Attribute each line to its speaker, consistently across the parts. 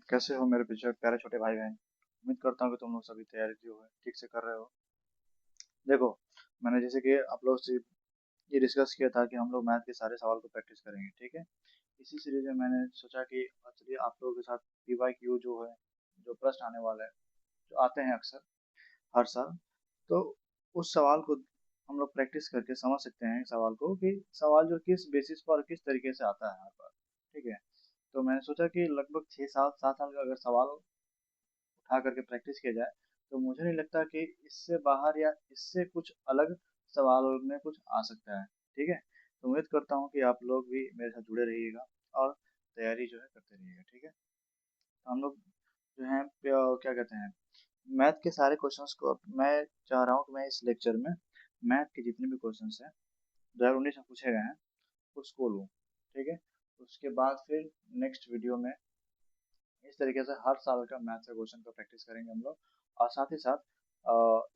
Speaker 1: कैसे हो मेरे पीछे प्यारे छोटे भाई बहन। उम्मीद करता हूँ कि तुम लोग सभी तैयारी जो है ठीक से कर रहे हो। देखो, मैंने जैसे कि आप लोग से ये डिस्कस किया था कि हम लोग मैथ के सारे सवाल को प्रैक्टिस करेंगे, ठीक है। इसी सीरीज में मैंने सोचा कि चलिए आप लोगों के साथ PYQ जो है, जो प्रश्न आने वाला है, जो आते हैं अक्सर हर साल, तो उस सवाल को हम लोग प्रैक्टिस करके समझ सकते हैं सवाल को कि सवाल जो किस बेसिस पर किस तरीके से आता है हर बार, ठीक है। तो मैंने सोचा कि लगभग 6 साल 7 साल का अगर सवाल उठा करके प्रैक्टिस किया जाए तो मुझे नहीं लगता कि इससे बाहर या इससे कुछ अलग सवाल में कुछ आ सकता है, ठीक है। तो उम्मीद करता हूँ कि आप लोग भी मेरे साथ जुड़े रहिएगा और तैयारी जो है करते रहिएगा, ठीक है। तो हम लोग जो है क्या कहते हैं, मैथ के सारे क्वेश्चंस को मैं चाह रहा हूँ कि मैं इस लेक्चर में मैथ के जितने भी क्वेश्चंस हैं 2019 में पूछे गए हैं उसको लूँ, ठीक है। उसके बाद फिर नेक्स्ट वीडियो में इस तरीके से हर साल का मैथ का क्वेश्चन का प्रैक्टिस करेंगे हम लोग। और साथ ही साथ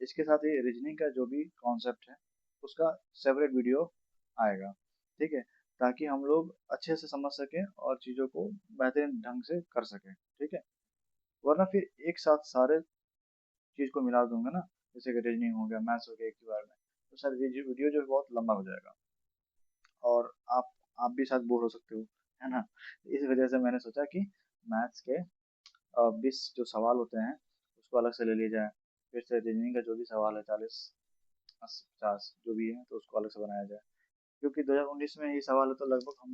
Speaker 1: इसके साथ ही रीजनिंग का जो भी कॉन्सेप्ट है उसका सेपरेट वीडियो आएगा, ठीक है। ताकि हम लोग अच्छे से समझ सकें और चीज़ों को बेहतरीन ढंग से कर सकें, ठीक है। वरना फिर एक साथ सारे चीज़ को मिला दूंगा ना, जैसे कि रीजनिंग हो गया, मैथ्स हो गया एक ही बार में, तो सर वीडियो जो है बहुत लंबा हो जाएगा और आप भी शायद बोर हो सकते हो, है ना। इस वजह से मैंने सोचा कि मैथ्स के 20 जो सवाल होते हैं उसको अलग से ले लिया जाए। फिर से रीजनिंग का जो भी सवाल है 40 80 50 जो भी है तो उसको अलग से बनाया जाए। क्योंकि 2019 में ही सवाल है तो लगभग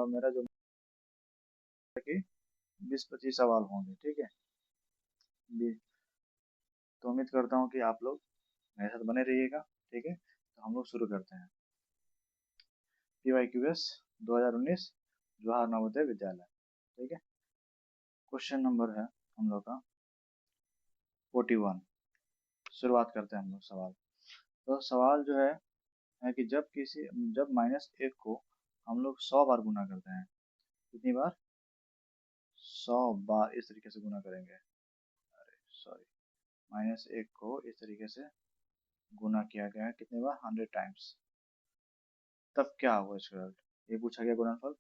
Speaker 1: मेरा जो है कि 20-25 सवाल होंगे, ठीक है। तो उम्मीद करता हूँ कि आप लोग मेरे साथ बने रहिएगा, ठीक है। तो हम लोग शुरू करते हैं। PYQS 2019 जवाहर नवोदय विद्यालय, ठीक है। क्वेश्चन नंबर है हम लोग का 41। शुरुआत करते हैं हम लोग सवाल। तो सवाल जो है कि जब -1 को हम लोग 100 बार गुना करते हैं, कितनी बार? 100 बार इस तरीके से गुना करेंगे। अरे सॉरी, -1 को इस तरीके से गुना किया गया है कितनी बार? 100 टाइम्स। तब क्या होगा इसका रिजल्ट? ये पूछा गया गुणनफल।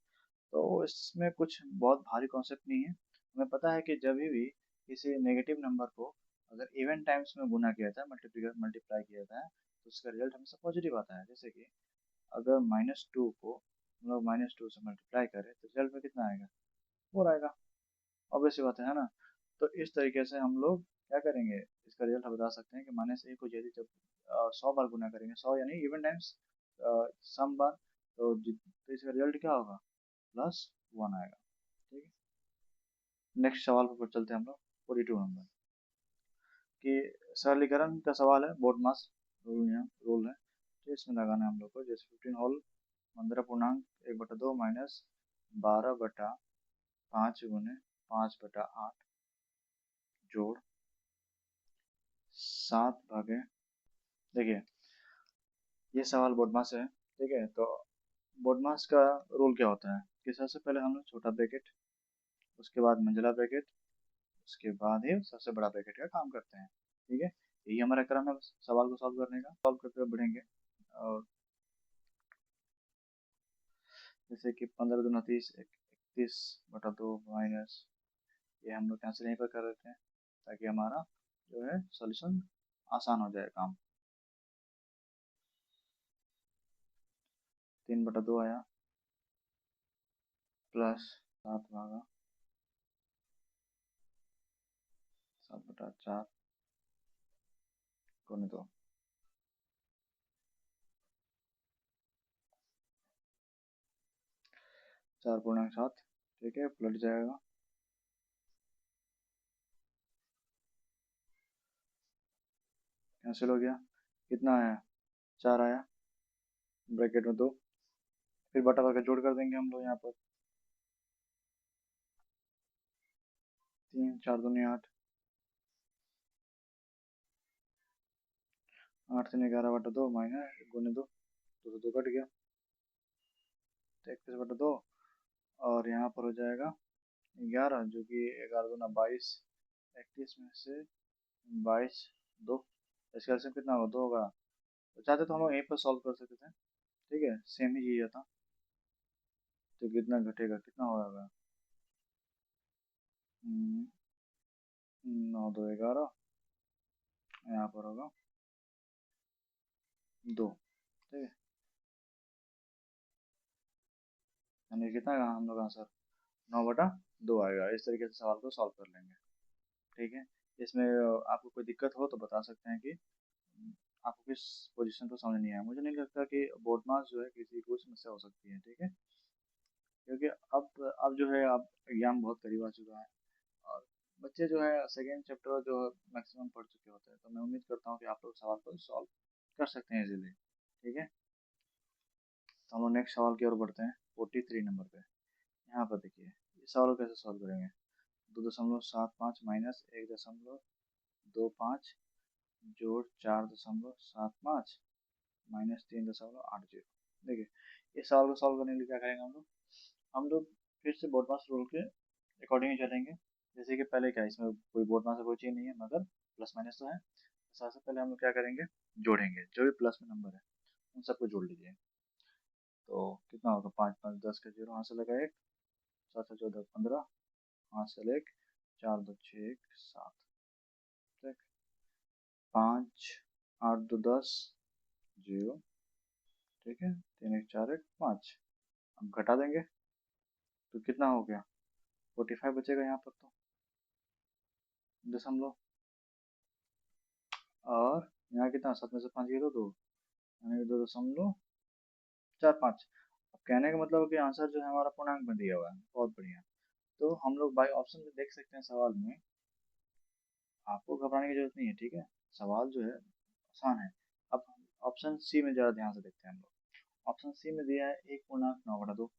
Speaker 1: तो इसमें कुछ बहुत भारी कॉन्सेप्ट नहीं है। हमें पता है कि जब भी किसी नेगेटिव नंबर को अगर इवन टाइम्स में गुना किया जाता है, मल्टीप्लाई किया जाता है, तो उसका रिजल्ट हमेशा पॉजिटिव आता है। जैसे कि अगर -2 को हम लोग -2 से मल्टीप्लाई करें तो रिजल्ट में कितना आएगा? 4 आएगा। ऑब्वियस सी बात है ना। तो इस तरीके से हम लोग क्या करेंगे, इसका रिजल्ट हम बता सकते हैं कि -1 को यदि जब 100 बार गुना करेंगे, 100 यानी इवन टाइम्स सम बार, तो इसका रिजल्ट क्या होगा? +1 आएगा, ठीक है। नेक्स्ट सवाल पर चलते हैं हम लोग। 42 नंबर कि सरलीकरण का सवाल है, बोर्ड मास रूल है। तो इसमें लगाना है हम लोग को, जैसे 15 होल 15 पूर्णांक 1/2 माइनस 12/5 गुने 5/8 जोड़ 7 भागे। देखिए, ये सवाल बोडमास है, ठीक है। तो बोडमास का रूल क्या होता है कि सबसे पहले हम लोग छोटा ब्रैकेट, उसके बाद मंझला ब्रैकेट, उसके बाद ही सबसे बड़ा ब्रैकेट का काम करते हैं, ठीक है। यही हमारा क्रम है सवाल को सॉल्व करने का। सॉल्व करते हुए बढ़ेंगे और जैसे कि 15 दूना 30, 31/2 माइनस, ये हम लोग कैंसिल यहीं पर कर देते हैं ताकि हमारा जो है सोल्यूशन आसान हो जाए काम। 3/2 आया प्लस 7/4 गुने 2, 4/7, ठीक है। पलट जाएगा, कैंसिल हो गया। कितना आया? 4 आया, ब्रैकेट में 2, फिर बटा बटा जोड़ कर देंगे हम लोग यहाँ पर। 3 4 दूनी 8, 8 3 11/2 माइनस गुने 2, 2 कट गया तो 31/2। और यहाँ पर हो जाएगा 11, जो कि 11 दूना 22, 31 में से 22 2, इसका एलसीएम कितना होगा? 2 होगा। तो चाहते तो हम लोग यहीं पर सॉल्व कर सकते थे, ठीक है, सेम ही चीज था। तो कितना घटेगा, कितना होगा? 9 2 11, यहाँ पर होगा 2। ठीक है, यानी कितना है हम लोग आंसर 9/2 आएगा। इस तरीके से सवाल को सॉल्व कर लेंगे। ठीक है, इसमें आपको कोई दिक्कत हो तो बता सकते हैं कि आपको किस पोजीशन पर समझ नहीं आया। मुझे नहीं लगता कि बोर्ड मार्क्स जो है किसी को समस्या हो सकती है। ठीक है, क्योंकि अब जो है अब एग्जाम बहुत करीब आ चुका है और बच्चे जो है सेकेंड चैप्टर जो मैक्सिमम पढ़ चुके होते हैं, तो मैं उम्मीद करता हूँ कि आप लोग सवाल को सॉल्व कर सकते हैं इजीली। ठीक है, तो हम लोग नेक्स्ट सवाल की ओर बढ़ते हैं 43 नंबर पे। यहाँ पर देखिए इस सवाल को कैसे सॉल्व करेंगे। 2.75 माइनस 1.25 जोड़ 4.75 माइनस 3.80। देखिए इस सवाल को सॉल्व करने के लिए क्या करेंगे हम लोग फिर से बोर्ड मास रूल के अकॉर्डिंग ही चलेंगे। जैसे कि पहले क्या इसमें कोई बोर्ड मास कोई चीज नहीं है मगर प्लस माइनस तो है। सबसे पहले हम लोग क्या करेंगे, जोड़ेंगे जो भी प्लस में नंबर है उन सबको जोड़ लीजिए। तो कितना होगा 5 5 10 का 0 हाथ से लगा 1, 7 7 14 15 हाथ से 1, 4 2 6 1 7। ठीक, 5 8 2 10 0। ठीक है, 3 1 4 1 5। अब घटा देंगे तो कितना हो गया 45 बचेगा यहाँ पर। तो दशमलव और यहाँ कितना 7 में से 5 गए तो 2, यानी 2.45। अब कहने का मतलब है कि आंसर जो है हमारा पूर्णांक में दिया हुआ है। बहुत बढ़िया। तो हम लोग बाई ऑप्शन में देख सकते हैं सवाल में, आपको घबराने की जरूरत नहीं है। ठीक है, सवाल जो है आसान है। अब ऑप्शन सी में ज़रा ध्यान से देखते हैं हम लोग। ऑप्शन सी में दिया है 1.9/2।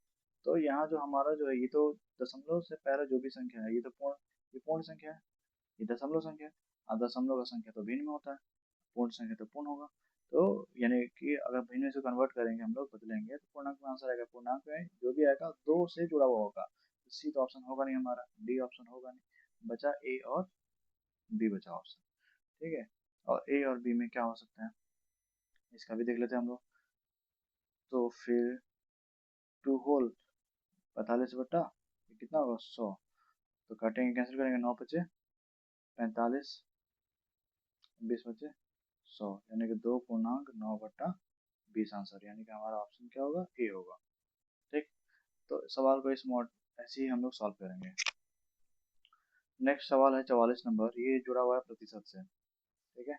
Speaker 1: तो यहाँ जो हमारा जो है ये तो दशमलव से पहले जो भी संख्या है ये पूर्ण संख्या है, ये दशमलव संख्या है। और दशमलव का संख्या तो भिन्न में होता है, पूर्ण संख्या तो पूर्ण होगा। तो यानी कि अगर भिन्न में से कन्वर्ट करेंगे हम लोग बदलेंगे तो पूर्णांक में आंसर आएगा। पूर्णांक में जो भी आएगा 2 से जुड़ा हुआ होगा। सी तो ऑप्शन होगा नहीं हमारा, डी ऑप्शन होगा नहीं, बचा ए और बी बचा ऑप्शन। ठीक है, और ए और बी में क्या हो सकता है इसका भी देख लेते हैं हम लोग। तो फिर 2 होल 45/, कितना होगा 100। तो काटेंगे कैंसिल करेंगे 9 बचे 45, 20 बचे 100, यानी कि 2.9/20 आंसर, यानी कि हमारा ऑप्शन क्या होगा ए होगा। ठीक, तो सवाल को इस मोड ऐसे ही हम लोग सॉल्व करेंगे। नेक्स्ट सवाल है 44 नंबर, ये जुड़ा हुआ है प्रतिशत से। ठीक है,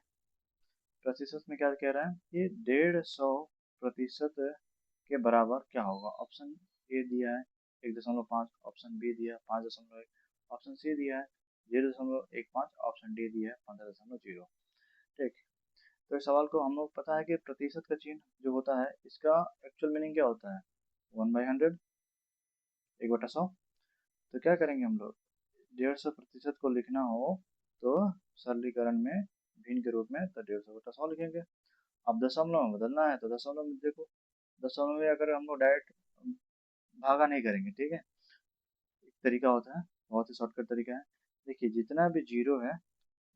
Speaker 1: प्रतिशत में क्या कह रहा है कि 150% के बराबर क्या होगा। ऑप्शन ए दिया है 1.5, ऑप्शन बी दिया है 5.1, ऑप्शन सी दिया है 0.15, ऑप्शन डी दिया है 15.0। ठीक, तो इस सवाल को हम लोग पता है कि प्रतिशत का चिन्ह जो होता है इसका एक्चुअल मीनिंग क्या होता है 1/100, 1/100। तो क्या करेंगे हम लोग 150% को लिखना हो तो सरलीकरण में भिन्न के रूप में तो 150/100 लिखेंगे। अब दशमलव में बदलना है तो दशमलव में देखो, दशमलव में अगर हम लोग डायरेक्ट भागा नहीं करेंगे। ठीक है, एक तरीका होता है, बहुत ही शॉर्टकट तरीका है। देखिए जितना भी जीरो है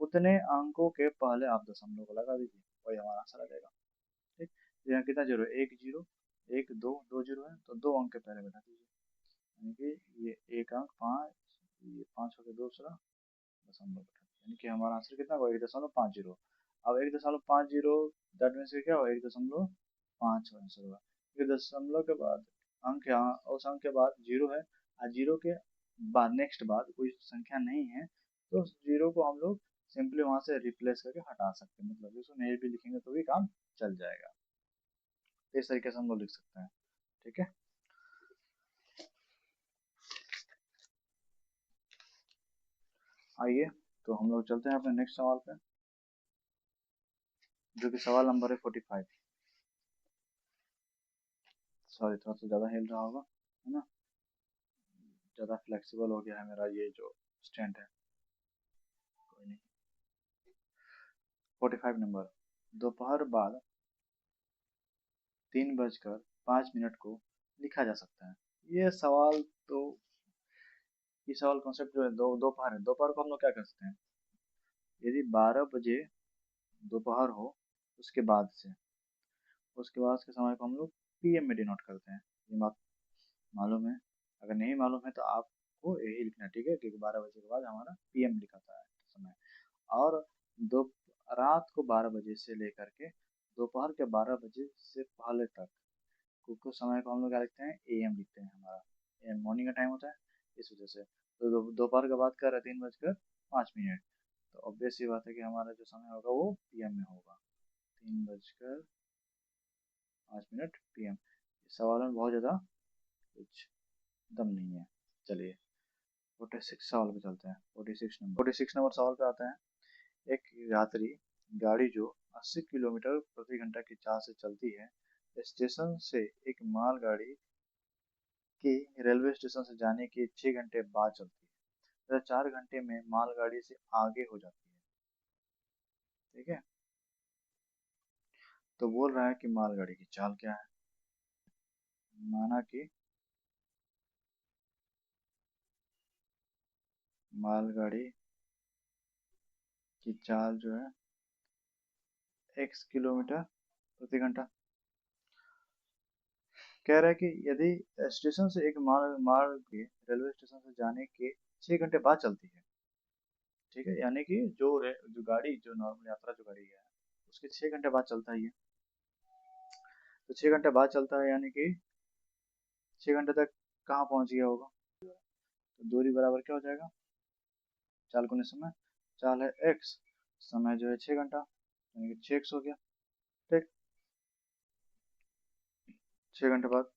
Speaker 1: उतने अंकों के पहले आप दशमलव को लगा दीजिए, वही हमारा आंसर आ जाएगा। ठीक, तो यहाँ कितना जीरो, एक जीरो, एक दो, दो जीरो है तो 2 अंक के पहले बैठा दीजिए, यानी कि ये एक अंक 5, ये 5 हो गया दूसरा दशमलव बैठा दीजिए, यानी कि हमारा आंसर कितना होगा 1.50। अब 1.50 दैट मीन्स क्या होगा 1.5 आंसर होगा। फिर दशमलव के बाद अंक, यहाँ उस अंक के बाद जीरो है और जीरो के बाद नेक्स्ट बाद कोई संख्या नहीं है तो जीरो को हम लोग सिंपली वहां से रिप्लेस करके हटा सकते हैं, मतलब इसको नहीं भी लिखेंगे तो भी काम चल जाएगा। इस तरीके से हम लोग लिख सकते हैं। ठीक है, आइए तो हम लोग चलते हैं अपने नेक्स्ट सवाल पे, जो कि सवाल नंबर है 45। सॉरी थोड़ा सा ज़्यादा हिल रहा होगा, है ना, ज़्यादा फ्लेक्सिबल हो गया है मेरा ये जो स्टैंड है, कोई नहीं। 45 नंबर, दोपहर बाद 3:05 को लिखा जा सकता है। ये सवाल तो, ये सवाल कॉन्सेप्ट जो है दोपहर है। दोपहर को हम लोग क्या कर सकते हैं, यदि 12 बजे दोपहर हो उसके बाद से, उसके बाद के समय को हम लोग पीएम में डिनोट करते हैं। ये बात मालूम है, अगर नहीं मालूम है तो आप आपको यही लिखना है, ठीक है, क्योंकि 12 बजे के बाद हमारा PM लिखा था समय। और दो रात को 12 बजे से लेकर के दोपहर के 12 बजे से पहले तक कुछ समय को हम लोग क्या लिखते हैं, AM लिखते हैं, हमारा AM मॉर्निंग का टाइम होता है, इस वजह से। तो दोपहर का बात कर रहे हैं 3:05। तो ऑब्वियस सी बात है कि हमारा जो समय होगा वो PM में होगा, 3:05 PM। इस सवाल में बहुत ज़्यादा कुछ दम नहीं है। चलिए 46 सवाल पे चलते हैं। 46 नंबर सवाल पे आते हैं। एक यात्री गाड़ी जो 80 किलोमीटर प्रति घंटा की चाल से चलती है, स्टेशन से एक मालगाड़ी की रेलवे स्टेशन से जाने के 6 घंटे बाद चलती है, तथा 4 घंटे में मालगाड़ी से आगे हो जाती है, ठीक है। तो बोल रहा है कि मालगाड़ी की चाल क्या है। माना कि मालगाड़ी की चाल जो है x किलोमीटर प्रति घंटा। कह रहा है कि यदि स्टेशन से एक माल के रेलवे स्टेशन से जाने के 6 घंटे बाद चलती है, ठीक है, यानी कि जो गाड़ी, जो नॉर्मल यात्रा जो गाड़ी है उसके 6 घंटे बाद चलता ही है। तो 6 घंटे बाद चलता है यानी कि 6 घंटे तक कहाँ पहुंच गया होगा। तो दूरी बराबर क्या हो जाएगा, चाल गुने समय। चाल है x, समय जो है 6 घंटा, यानी कि 6x हो गया, ठीक। 6 घंटे बाद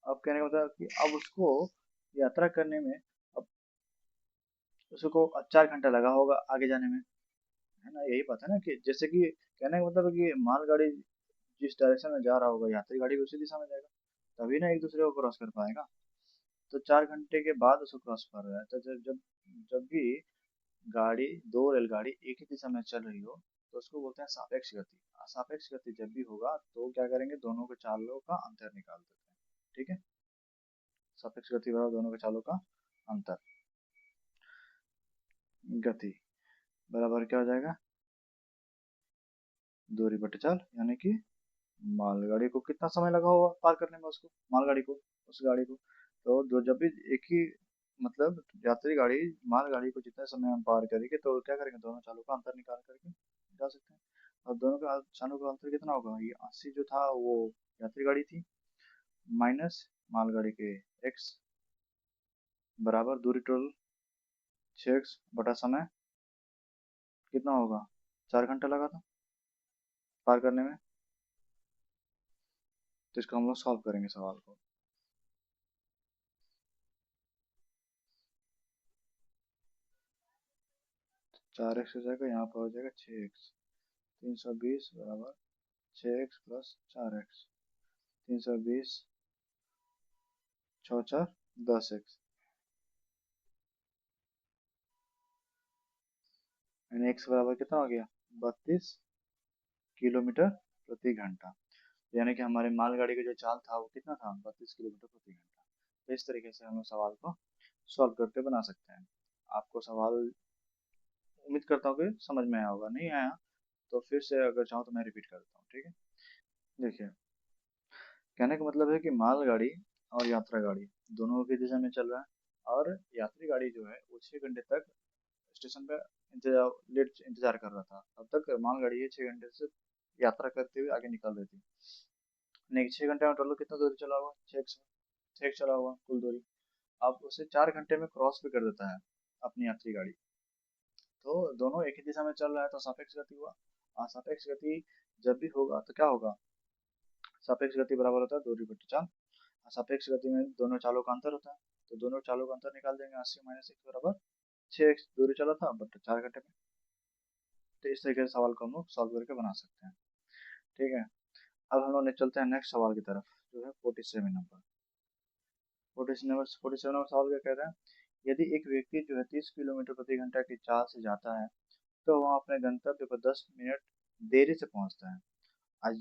Speaker 1: अब कहने का मतलब कि अब उसको यात्रा करने में, अब उसको 4 घंटा लगा होगा आगे जाने में, है ना। यही बात है ना, कि जैसे कि कहने का मतलब है कि मालगाड़ी जिस डायरेक्शन में जा रहा होगा, यात्री गाड़ी भी उसी दिशा में जाएगा, तभी ना एक दूसरे को क्रॉस कर पाएगा। तो 4 घंटे के बाद उसको क्रॉस कर रहा है। तो जब जब जब भी गाड़ी, दो रेलगाड़ी एक ही दिशा में चल रही हो, तो उसको बोलते हैं सापेक्ष गति। सापेक्ष गति जब भी होगा तो क्या करेंगे, दोनों के चालों का अंतर निकाल देते हैं, ठीक है। सापेक्ष गति बराबर दोनों के चालों का अंतर। गति बराबर क्या हो जाएगा, दूरी बटे चाल, यानी कि मालगाड़ी को कितना समय लगा होगा पार करने में, उसको, मालगाड़ी को, उस गाड़ी को। तो दो जब भी एक ही, मतलब यात्री गाड़ी मालगाड़ी को जितने समय हम पार करेंगे तो क्या करेंगे, दोनों चालों का अंतर निकाल करके जा सकते हैं। और दोनों का चालों का अंतर कितना होगा, ये 80 जो था वो यात्री गाड़ी थी, माइनस मालगाड़ी के x, बराबर दूरी टोटल 6x बटा समय कितना होगा, 4 घंटा लगा था पार करने में। तो इसको हम लोग सॉल्व करेंगे सवाल को। 4x हो जाएगा, यहाँ पर हो जाएगा 6x। 320 बराबर 6x प्लस 4x। 320 छः चार 10x, यानी x बराबर कितना हो गया, 32 किलोमीटर प्रति घंटा। यानी कि हमारे मालगाड़ी का जो चाल था वो कितना था, 32 किलोमीटर प्रति घंटा। तो इस तरीके से हम लोग सवाल को सॉल्व करके बना सकते हैं। आपको सवाल उम्मीद करता हूँ कि समझ में आया होगा, नहीं आया तो फिर से अगर चाहो तो मैं रिपीट कर देता हूँ, ठीक है। देखिए, कहने का मतलब है कि मालगाड़ी और यात्रा गाड़ी दोनों की दिशा में चल रहा है, और यात्री गाड़ी जो है वो 6 घंटे तक स्टेशन पे इंतजार कर रहा था। तब तक मालगाड़ी है 6 घंटे से यात्रा करते हुए आगे निकल रही थी। नहीं, 6 घंटे में टोटल कितना दूरी चला हुआ, 6 चला हुआ कुल दूरी। अब उसे 4 घंटे में क्रॉस भी कर देता है अपनी यात्री गाड़ी। तो दोनों एक ही दिशा में चल रहा है तो सापेक्ष गति हुआ। सापेक्ष गति जब भी होगा तो क्या होगा, सापेक्ष गति बराबर होता है दूरी बटे चाल। सापेक्ष गति में दोनों चालों का अंतर होता है, तो दोनों चालों का अंतर निकाल देंगे। 80 माइनस 1 बराबर 6x दूरी चला था बट 4 घंटे में। तो इस तरीके से सवाल को हम लोग सॉल्व करके बना सकते हैं, ठीक है। अब हम लोग चलते हैं नेक्स्ट सवाल की तरफ, जो है 47 नंबर। 47 नंबर सवाल क्या कह रहा है, यदि एक व्यक्ति जो है 30 किलोमीटर प्रति घंटा की चाल से जाता है तो वह अपने गंतव्य पर 10 मिनट देरी से पहुंचता है। आज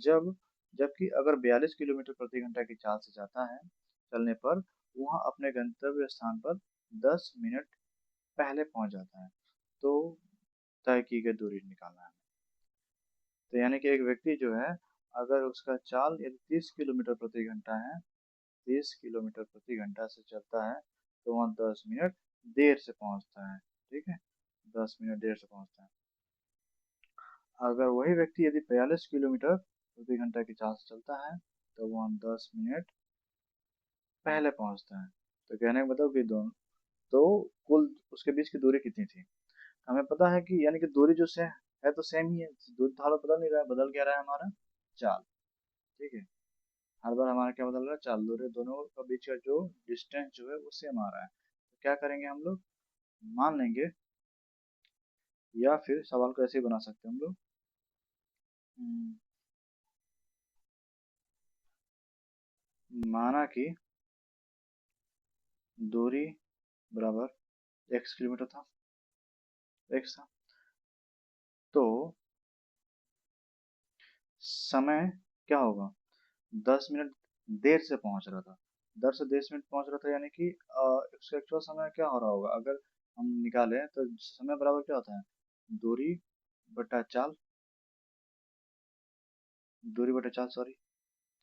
Speaker 1: जबकि अगर 42 किलोमीटर प्रति घंटा की चाल से जाता है चलने पर वह अपने गंतव्य स्थान पर 10 मिनट पहले पहुंच जाता है। तो तय की गई दूरी निकालना है। तो यानी कि एक व्यक्ति जो है, अगर उसका चाल यदि 30 किलोमीटर प्रति घंटा है, 30 किलोमीटर प्रति घंटा से चलता है तो वहाँ 10 मिनट देर से पहुँचता है। ठीक है, 10 मिनट देर से पहुँचता है। अगर वही व्यक्ति यदि 42 किलोमीटर प्रति घंटा की चाल से चलता है तो वह 10 मिनट पहले पहुंचता है। तो कहने का मतलब कि दोनों तो कुल उसके बीच की दूरी कितनी थी। हमें पता है कि यानी कि दूरी जो से है तो सेम ही है, दूरी तो हाल बदल नहीं रहा है, बदल क्या रहा है हमारा चाल। ठीक है, हर बार हमारा क्या बदल रहा है, चाल। दूरी दोनों का बीच का जो डिस्टेंस जो है वो सेम आ रहा है। तो क्या करेंगे हम लोग, मान लेंगे, या फिर सवाल को ऐसे ही बना सकते हैं हम लोग। माना कि दूरी बराबर x किलोमीटर था, x था, तो समय क्या होगा, 10 मिनट देर से पहुंच रहा था। 10 से 10 मिनट पहुंच रहा था, यानी कि इसका एक्चुअल समय क्या हो रहा होगा, अगर हम निकालें तो समय बराबर क्या होता है, दूरी बटा चाल, दूरी बटा चाल, सॉरी,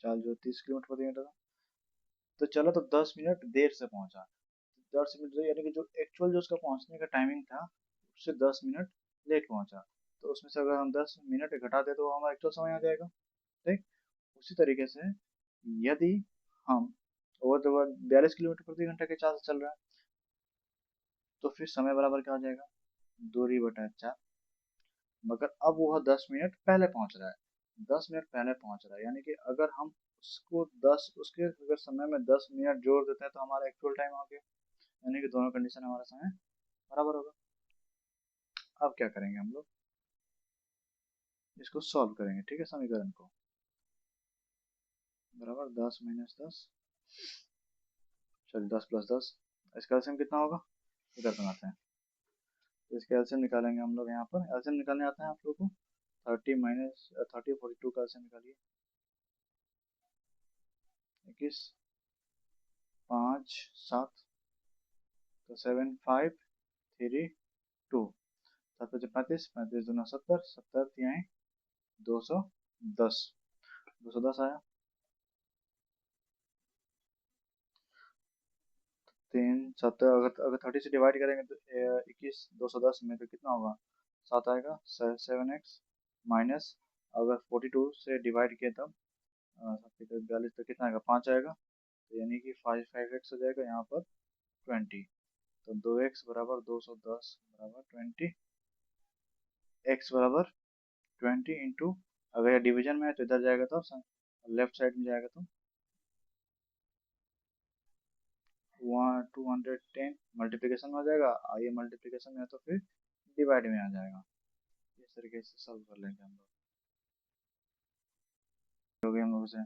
Speaker 1: चाल जो 30 किलोमीटर प्रति घंटा था। तो चलो, तो 10 मिनट देर से पहुंचा, 10 मिनट यानी कि जो एक्चुअल जो उसका पहुंचने का टाइमिंग था उससे 10 मिनट लेट पहुंचा। तो उसमें से अगर हम 10 मिनट घटा दे तो हमारा एक्चुअल समय आ जाएगा। ठीक, उसी तरीके से यदि हम ओवर द 42 किलोमीटर प्रति घंटा के चाल से चल रहा है तो फिर समय बराबर क्या हो जाएगा, दूरी बटा चार। मगर अब वह 10 मिनट पहले पहुंच रहा है, 10 मिनट पहले पहुंच रहा है, यानी कि अगर हम उसको 10 उसके अगर समय में 10 मिनट जोड़ देते हैं तो हमारा एक्चुअल टाइम हो गया, यानी कि दोनों कंडीशन हमारा समय बराबर होगा। अब क्या करेंगे हम लोग, इसको सॉल्व करेंगे। ठीक है, समीकरण को बराबर 10 - 10, चलिए 10 + 10, इसका एलसीएम कितना होगा, इधर बनाते हैं। तो इसका एलसीएम निकालेंगे हम लोग, यहाँ पर एलसीएम निकालने आता है आप लोगों को, 30 - 30 42 का एलसीएम निकालिए, 21 5 7, तो 7 5 3 2, 7 × 35, 35 × 2 = 70, 70 × 210, 210 आया। 3 7, अगर 30 से डिवाइड करेंगे तो 21 210 में तो कितना होगा, 7 आएगा, 7x माइनस, अगर 42 से डिवाइड किया तब 42 तो कितना आएगा, 5 आएगा। तो यानी कि 5x हो जाएगा यहाँ पर 20। तो 2x बराबर 210 बराबर 20, x बराबर 20 इंटू, अगर ये डिवीजन में है तो इधर जाएगा तो लेफ्ट साइड में जाएगा तो 210, मल्टीप्लिकेशन में आ जाएगा, ये मल्टीप्लिकेशन में है तो फिर डिवाइड में आ जाएगा। इस तरीके से सॉल्व कर लेंगे हम लोग। हो गया हम लोगों से,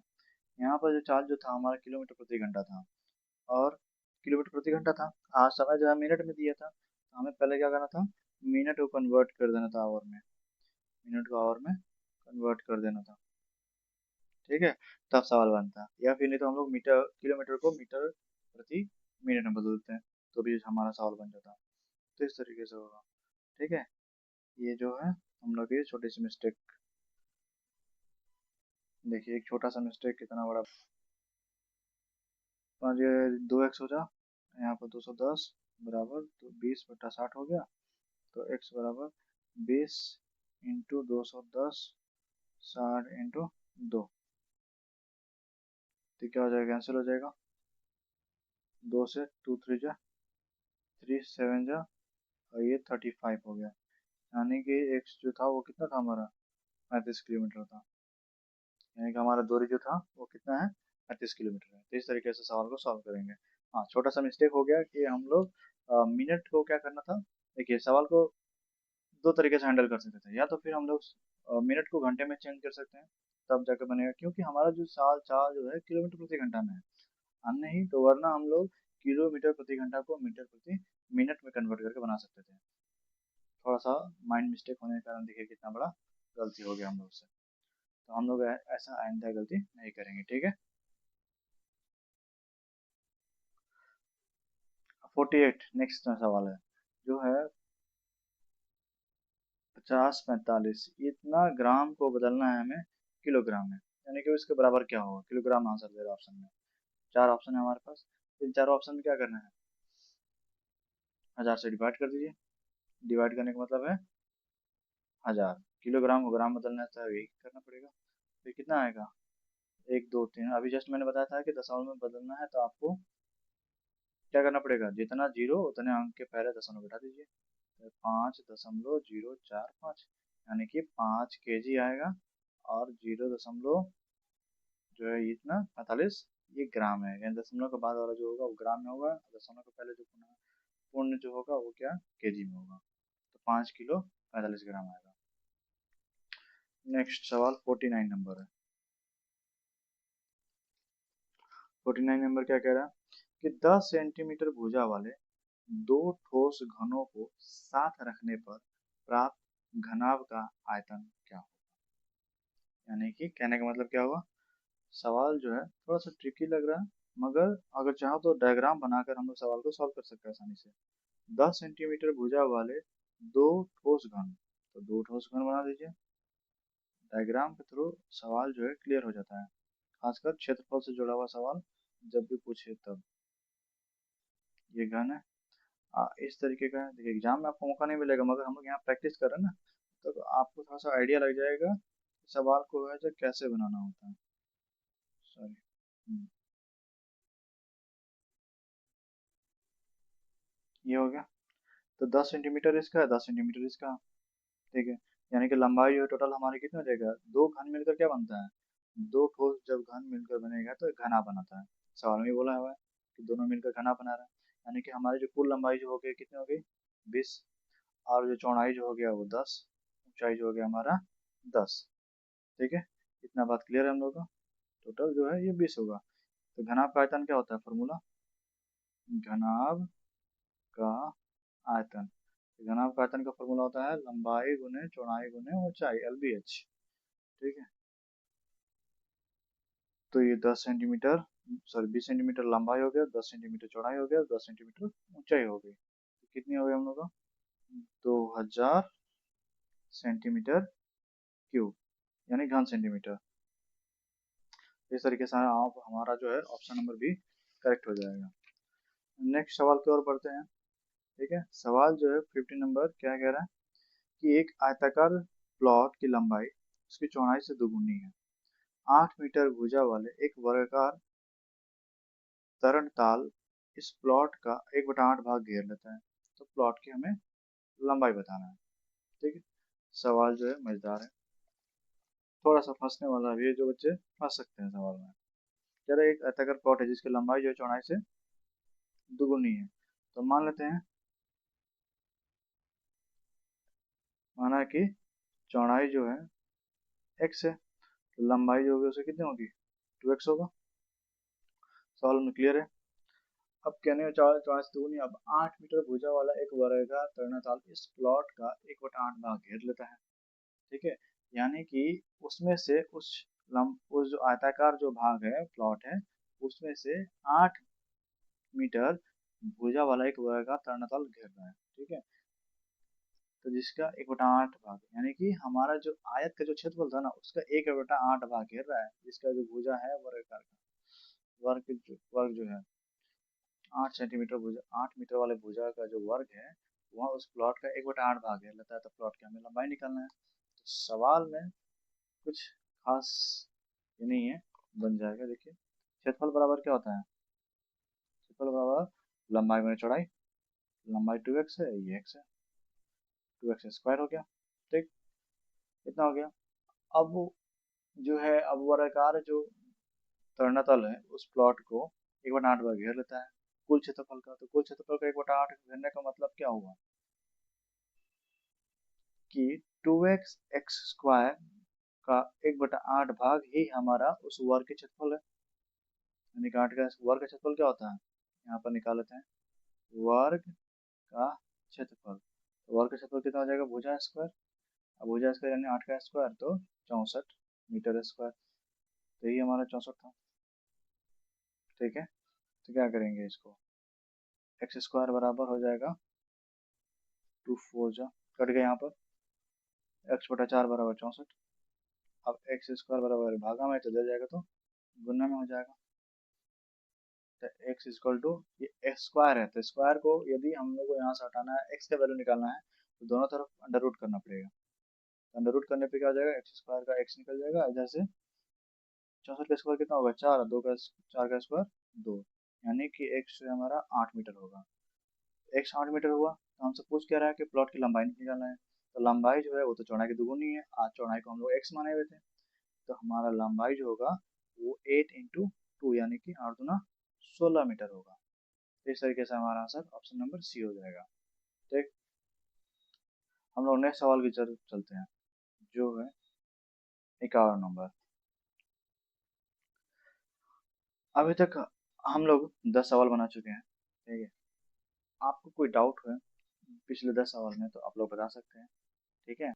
Speaker 1: यहाँ पर जो चार्ज जो था हमारा किलोमीटर प्रति घंटा था, और किलोमीटर प्रति घंटा था, आज समय जो है मिनट में दिया था, तो हमें पहले क्या करना था, मिनट को कन्वर्ट कर देना था आवर में, मिनट को आवर में कन्वर्ट कर देना था। ठीक है, तब सवाल बनता, या फिर नहीं तो हम लोग मीटर किलोमीटर को मीटर प्रति मिनट में बदल देते हैं तो भी हमारा सवाल बन जाता। तो इस तरीके से होगा। ठीक है, ये जो है हम लोग की छोटी सी मिस्टेक, देखिए एक छोटा सा मिस्टेक कितना बड़ा, 2x हो जा, यहाँ पर 210 बराबर तो 20/60 हो गया। तो x बराबर 20 इंटू 210, 60 × 2, तो क्या हो जाएगा, कैंसिल हो जाएगा, 2 से 2 3 जा, 3 7 जा, और ये 35 हो गया। यानी कि x जो था वो कितना था हमारा, 35 किलोमीटर था, यानी कि हमारा दूरी जो था वो कितना है, 35 किलोमीटर है। तो इस तरीके से सवाल को सॉल्व करेंगे। हाँ, छोटा सा मिस्टेक हो गया कि हम लोग मिनट को क्या करना था, देखिए सवाल को दो तरीके से हैंडल कर सकते थे, या तो फिर हम लोग मिनट को घंटे में चेंज कर सकते हैं, तब जाकर बनेगा, क्योंकि हमारा जो साल चाल जो है किलोमीटर प्रति घंटा में है, हम नहीं तो, वरना हम लोग किलोमीटर प्रति घंटा को मीटर प्रति मिनट में कन्वर्ट करके बना सकते थे। थोड़ा सा माइंड मिस्टेक होने के कारण देखिए कितना बड़ा गलती हो गया हम लोग से। तो हम लोग ऐसा आइंदा गलती नहीं करेंगे। ठीक है, 48 नेक्स्ट सवाल है, जो है 50 45, इतना ग्राम को बदलना है हमें किलोग्राम में, यानी कि इसके बराबर क्या होगा, किलोग्राम आंसर दे रहा ऑप्शन में। चार ऑप्शन है हमारे पास, इन चारों ऑप्शन में क्या करना है, 1000 से डिवाइड कर दीजिए। डिवाइड करने का मतलब है 1000। किलोग्राम को ग्राम बदलना है तो यही करना पड़ेगा। तो कितना आएगा, 1 2 3। अभी जस्ट मैंने बताया था कि दशमलव में बदलना है तो आपको क्या करना पड़ेगा, जितना जीरो उतने अंक के पहले दशमलव बैठा दीजिए। तो 5.045, यानी कि 5 kg आएगा। और 0, जो है इतना 45, ये ग्राम है। यानी दशमलव के बाद वाला जो होगा वो ग्राम में होगा, दशमलव के पहले जो पूर्ण जो होगा वो क्या, केजी में होगा। तो 5 किलो 45 ग्राम आएगा। नेक्स्ट सवाल 49 नंबर है। 49 नंबर क्या कह रहा है कि 10 सेंटीमीटर भुजा वाले दो ठोस घनों को साथ रखने पर प्राप्त घनाभ का आयतन क्या होगा। यानी कि कहने का मतलब क्या हुआ, सवाल जो है थोड़ा सा ट्रिकी लग रहा है, मगर अगर चाहो तो डायग्राम बनाकर हम लोग सवाल को सॉल्व कर सकते हैं आसानी से। 10 सेंटीमीटर भुजा वाले दो ठोस घन, तो दो ठोस घन बना दीजिए। डायग्राम के थ्रू सवाल जो है क्लियर हो जाता है, खासकर क्षेत्रफल से जुड़ा हुआ सवाल जब भी पूछे तब। ये घन है, इस तरीके का है। देखिए एग्जाम में आपको मौका नहीं मिलेगा, मगर हम लोग यहाँ प्रैक्टिस कर रहे हैं ना, तो आपको थोड़ा सा आइडिया लग जाएगा सवाल को है जो कैसे बनाना होता है। सॉरी। ये हो गया। तो 10 सेंटीमीटर इसका है, 10 सेंटीमीटर इसका। ठीक है, यानी कि लंबाई जो टोटल हमारी कितना हो जाएगा, दो घन मिलकर क्या बनता है, दो ठोस जब घन मिलकर बनेगा तो एक घना बनाता है। सवाल में बोला हुआ है कि दोनों मिलकर घना बना रहा है। यानी कि हमारी जो कुल लंबाई जो हो गई कितनी हो गई, 20। और जो चौड़ाई जो हो गया वो 10। ऊंचाई जो हो गया हमारा 10। ठीक है, इतना बात क्लियर है हम लोग का। टोटल जो है ये 20 होगा। तो घनाभ का आयतन क्या होता है, फॉर्मूला, घनाभ का आयतन। घनाभ का आयतन का फॉर्मूला होता है लंबाई गुने चौड़ाई गुने ऊंचाई, LBH। ठीक है, तो ये 10 सेंटीमीटर, सॉरी 20 सेंटीमीटर लंबाई हो गया, 10 सेंटीमीटर चौड़ाई हो गया, 10 सेंटीमीटर ऊंचाई हो गई। तो कितनी हो गई हम लोग का, 2000 सेंटीमीटर क्यूब, यानी घन सेंटीमीटर। इस तरीके से आप हमारा जो है ऑप्शन नंबर बी करेक्ट हो जाएगा। नेक्स्ट सवाल की ओर बढ़ते हैं। ठीक है, सवाल जो है 50 नंबर क्या कह रहा है कि एक आयताकार प्लॉट की लंबाई उसकी चौड़ाई से दोगुनी है। 8 मीटर भुजा वाले एक वर्गाकार तरणताल इस प्लॉट का 1/8 भाग घेर लेता है। तो प्लॉट की हमें लंबाई बताना है। ठीक है, सवाल जो है मजेदार है, थोड़ा सा फंसने वाला भी है, जो बच्चे फंस सकते हैं सवाल में। कह रहे एक आयताकार प्लॉट है जिसकी लंबाई जो है चौड़ाई से दुगुनी है। तो मान लेते हैं, माना कि चौड़ाई जो है x है, तो लंबाई जो होगी उसे कितनी होगी, 2x होगा। सवाल में क्लियर है। अब कहने में चौड़ाई से दुगुनी, अब 8 मीटर भुजा वाला एक वर्गाकार तरणताल इस प्लॉट का 1/8 भाग घेर लेता है। ठीक है, यानी कि उसमें से उस जो आयताकार जो भाग है प्लॉट है, उसमें से 8 मीटर भुजा वाला एक वर्गाकार तरणताल घेर रहा है। ठीक है, तो जिसका 1/8 भाग, यानी कि हमारा जो आयत का जो क्षेत्रफल था ना उसका 1/8 भाग घेर रहा है, जिसका जो भुजा है वर्गाकार का वर्ग जो है 8 सेंटीमीटर भुजा, 8 मीटर वाले भुजा का जो वर्ग है वह उस प्लॉट का 1/8 भाग घेर लेता है। तो प्लॉट की हमें लंबाई निकालना है। तो सवाल में कुछ खास ये नहीं है, बन जाएगा। देखिए क्षेत्रफल बराबर क्या होता है, क्षेत्रफल बराबर लंबाई गुने चौड़ाई। लंबाई 2x है, ये x है, 2x² हो गया। ठीक, इतना हो गया। अब जो है अब वर्गाकार जो तरणतल है उस प्लॉट को 1/8 बार घेर लेता है कुल क्षेत्रफल का। तो कुल क्षेत्रफल का 1/8 घेरने का मतलब क्या हुआ कि 2x² का 1/8 भाग ही हमारा उस वर्ग के क्षेत्रफल है। यानी कि 8 का वर्ग का क्षेत्रफल क्या होता है, यहाँ पर निकाल लेते हैं, वर्ग का क्षेत्रफल। तो वर्ग का क्षेत्रफल कितना हो जाएगा, भुजा स्क्वायर। अब भुजा स्क्वायर यानी 8 का स्क्वायर, तो 64 मीटर स्क्वायर। तो ये हमारा 64 था। ठीक है, तो क्या करेंगे इसको, x² बराबर हो जाएगा 2 4 जा कट गया यहाँ पर, x/4 बराबर 64। अब x² बराबर भागा में तो दे जाएगा तो गुना में हो जाएगा। तो x इक्वल टू ये एक्स स्क्वायर है, तो स्क्वायर को यदि हम लोग को यहाँ से हटाना है, x का वैल्यू निकालना है, तो दोनों तरफ अंडर रूट करना पड़ेगा। तो अंडर रूट करने पे क्या हो जाएगा, एक्स स्क्वायर का x निकल जाएगा, इधर से 64 का स्क्वायर कितना होगा, 4, 2 का 4 का स्क्वायर 2, यानी कि x जो है हमारा 8 मीटर होगा। x 8 मीटर हुआ, तो हमसे पूछ क्या रहा है कि प्लॉट की लंबाई निकालना है। तो लंबाई जो है वो तो चौड़ाई की दुगुनी है, आज चौड़ाई को हम लोग x माने हुए थे, तो हमारा लंबाई जो होगा वो 8 इंटू 2 यानी कि 8 दूना 16 मीटर होगा। इस तरीके से हमारा आंसर ऑप्शन नंबर सी हो जाएगा। ठीक, हम लोग नेक्स्ट सवाल की तरफ चलते हैं, जो है 51 नंबर। अभी तक हम लोग 10 सवाल बना चुके हैं। ठीक है, आपको कोई डाउट है पिछले 10 सवाल में तो आप लोग बता सकते हैं। ठीक है।